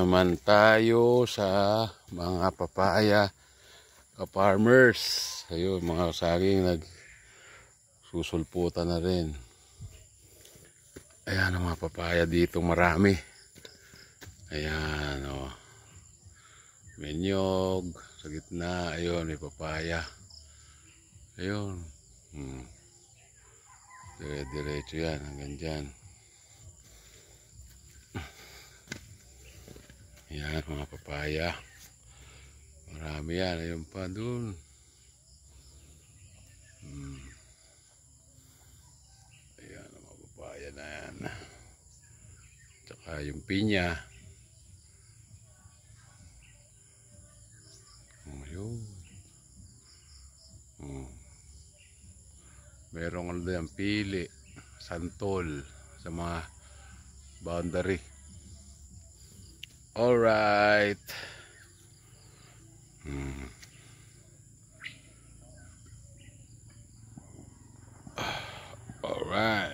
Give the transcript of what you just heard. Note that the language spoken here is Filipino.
Naman tayo sa mga papaya ka-farmers. Ayun, mga saging nagsusulputan na rin. Ayan ang mga papaya dito, marami. Ayan, oh. May nyog sa gitna. Ayun, may papaya. Ayun. Dire-diretso yan, hanggang dyan. Ayan, mga papaya. Marami yan. Ayun pa dun. Ayan, mga papaya na yan. Tsaka yung pinya. Ayun. Merong ano yan, pili, santol sa mga boundary. Alright. Alright.